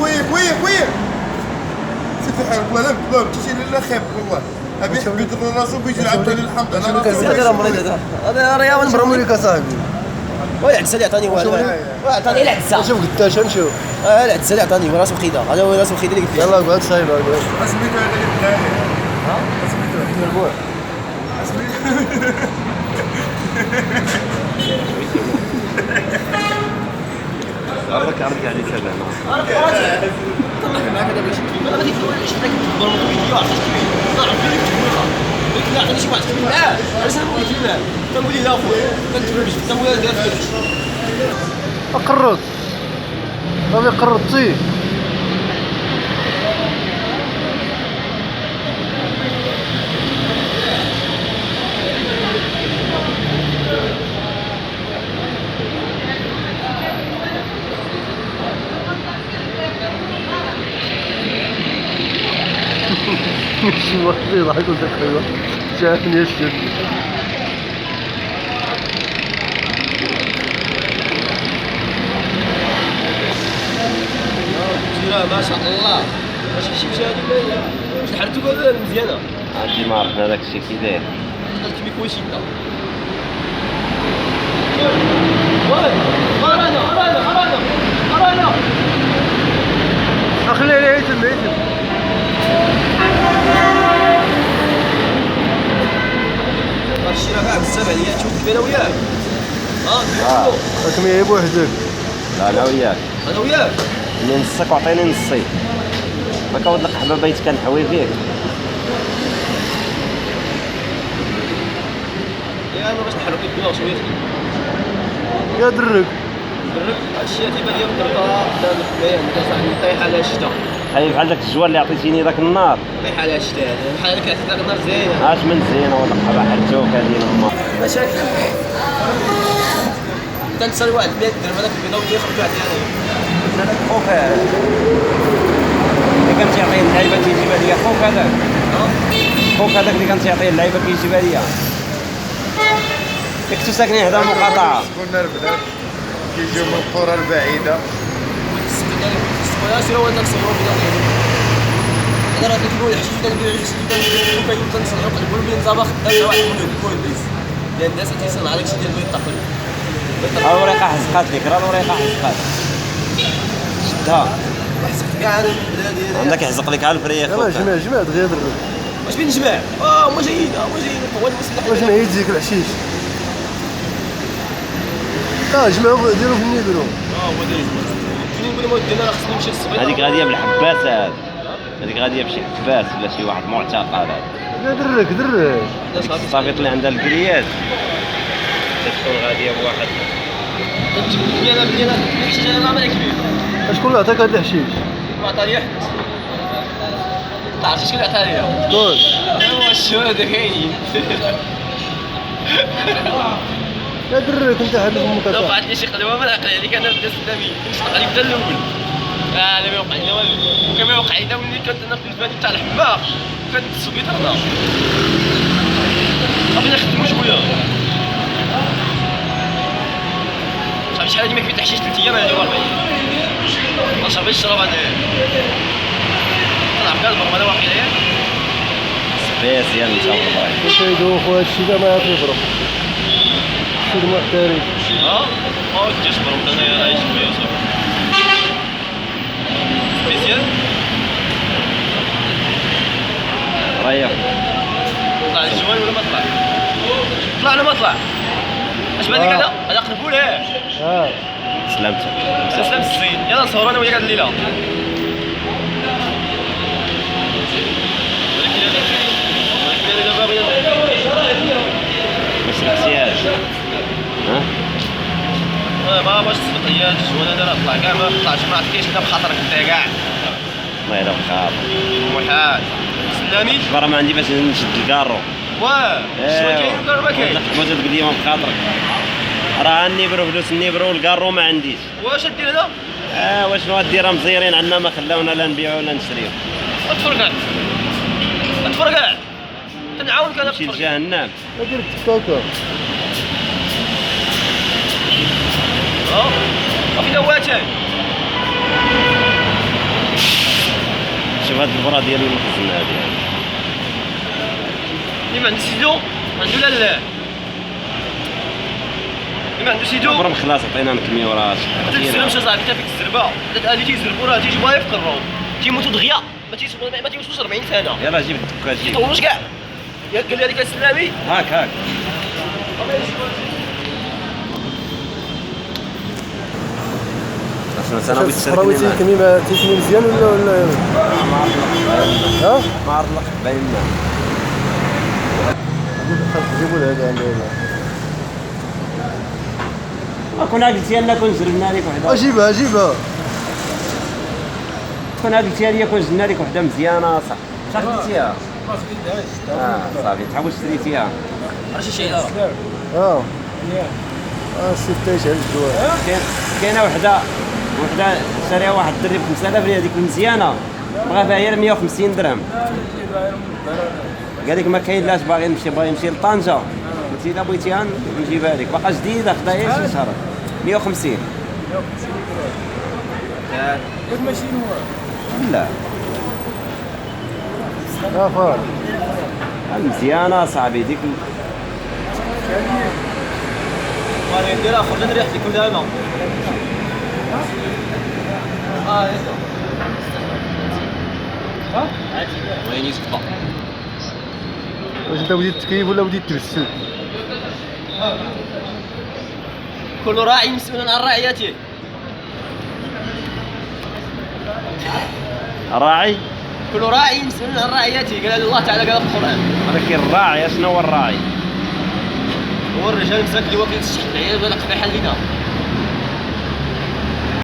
ويك سيدي حالك لا تمشي لا خيب والله ابي يحب يضر راسو بيجي يلعب ثاني الحمد انا هذا مريض هذا رياض مرمولك اصاحبي العدسه اللي عطاني هو عطاني العدسه شوف قداش نشوف العدسه اللي عطاني هو راسو خيدا هذا هو راسو خيدا اللي قلت يلاه قعد صايب سميتو هذا اللي بداني ها سميتو الربوع عرك عليك هذا طلع معك هذا باش انا غادي شفت لك البرمجه فيديو عرفتش كيف نعرف قلت لا عطيني شي واحد كيف معاه علاش انا نقول لك كنقول له اخويا كنتفرج كنقول له دير قرط هذا قرطتي شو واحد يضحك وتقريبا جاءني الشد ما شاء الله واش شي مشاهد ولا واش الحرتو مزيانه عندي ما عرفنا داك الشيء كي داير كيف يكون شي بدا ارانا اخلي عليه يتم هادشي راه كاع بزاف عليا تشوف انا وياك راكم يا بوحدك لا انا وياك اللي نصك وعطيني نصي ما كاود لك حبابه كنحوي فيك يا انا باش نحرك الدماغ شويه يا درك هادشي تيبان لي بالدرجه قدام الحمايه عندها صاحبي طايحه على الشتا خايف بحال داك الجوال اللي عطيتيني داك النار طايحه على الشتا بحال هكا عطيتك داك النار زينه اش من زينه ولا بحال حرتوك هذه الما مشاكل تنسى واحد 100 درهم هذاك البيضه ودي يخرجوا عندي هذاك خوك اللي كان تيعطيه اللعيبه كيجيبها ليا خوك هذاك اللي كان تيعطيه اللعيبه كيجيبها ليا كنتو ساكنين حدا المقاطعه كنا البنات كيجيو من القرى البعيده ولا سير هو داك الصبر انا راه كنقول الحشيش كندير الحشيش كنصنعو كنقول بين زبا خدام واحد من الكولبيس ديال الناس تيصنع داكشي ديال البيض الطاقل الوريقه حزقات لك راه الوريقه حزقات شدها حسبت كاع انا البلاد عندك يحزق لك على الفريق يلاه جمع دغيا درك واش بين نجمع هما جيده هو المسلح واش نعيد ديك الحشيش جمعوا ديروا في النيبرو هو داير فين نقول لهم ودينا راه خصني نمشي للصبيطه هذيك غاديه بالحباس هذيك غاديه بشي حباس ولا شي واحد معتقل هذا لا درك ديك الصافيط اللي عندها الكريات تدخل غاديه بواحد تجيب انا الحشيش انا ما عمري كبير شكون اللي عطاك هاد الحشيش؟ ما عطاني واحد ما عرفتش شكون اللي عطاني شكون؟ هو الشهداء كاينين لا درك انت حد فمك لو بعث لي شي قدوه ما نعقل عليك انا بدا سلامي نشطق عليك بدا الاول انا ما وقع لي والو وكما وقع لي ملي كنت انا في الفادي تاع الحبه كنت السبيطار هنا صافي نخدمو شويه صافي شحال هادي ما كبيت الحشيش 3 ايام هادي 40 ما شربتش الشراب هذا طلع في قلبه ولا واقع ليا سبيسيال ان شاء الله كيدوخ وهادشي كاع ما يعرف يضرب شي محترف تجبرهم انا عايش شويه صافي سبيسيال ريح طلع الجوال ولا ما طلع؟ طلع ولا ما طلع؟ اش بان لك هذا قنبله سلامتك سلام السيد يلا نصوروا انا وياك هاد الليله باش الاحتياج ما باش السبطيات الجوال هذا راه طلع كاع ما طلعش ما عرفتكيش انت بخاطرك انت كاع الله يلا بخاطر محال سلامي برا ما عندي باش نشد الكارو واه شنو كاين ولا ما كاين حمود تقول لي ما بخاطرك راه النيبرو فلوس النيبرو والكارو ما عنديش واش دير هذا واش شنو ديرها مزيرين عندنا ما خلاونا لا نبيعو ولا نشريو اتفرقع تنعاونك انا نمشي لجهنم دير التكاكا وفي دواتي هاد البرا ديال المخزن هادي اللي ما عنده سيدو عنده لا اللي ما عنده سيدو برم خلاص عطينا نكميو راه انت تسلم شي صاحبي حتى فيك الزربه حتى هادي تيزربوا راه تيجيبوها يفقروا تيموتوا دغيا ما تيوصلوش 40 سنه يلاه جيب الدكا جيب تيطولوش كاع قال لي هذيك السلامي هاك انا بغيت الصحراوي تشاركني تيكمي مزيان ولا ها؟ ما عرض لك باين جيبوا لي هذا كنا قلتي لنا كون زربنا لك وحده جيبها كنا قلتي لي كون زربنا لك وحده مزيانه صح شحال قلتيها ما خديتهاش صافي تحاول شريتيها راه شي شيء ستة يشعل الجوار كاينه وحده شاريها واحد الدري ب 5000 ريال هذيك المزيانه بغا فيها غير 150 درهم قال لك ما كاين لاش باغي يمشي لطنجه قلت الا بغيتيها نجيبها لك باقا جديده خداها شي شهر 150 قلت ماشي هو لا فار مزيانه صاحبي ديك وانا نديرها خرج ريحتي كلها انا وين يسبق واش انت بديت تكيف ولا بديت تبسل؟ كل راعي مسؤول عن رعيته الراعي كل راعي مسؤول عن رعيته قال الله تعالى قال في القران ولكن الراعي شنو هو الراعي؟ هو الرجال مساك اللي واكل الشحن العيال ولا قبيحه لينا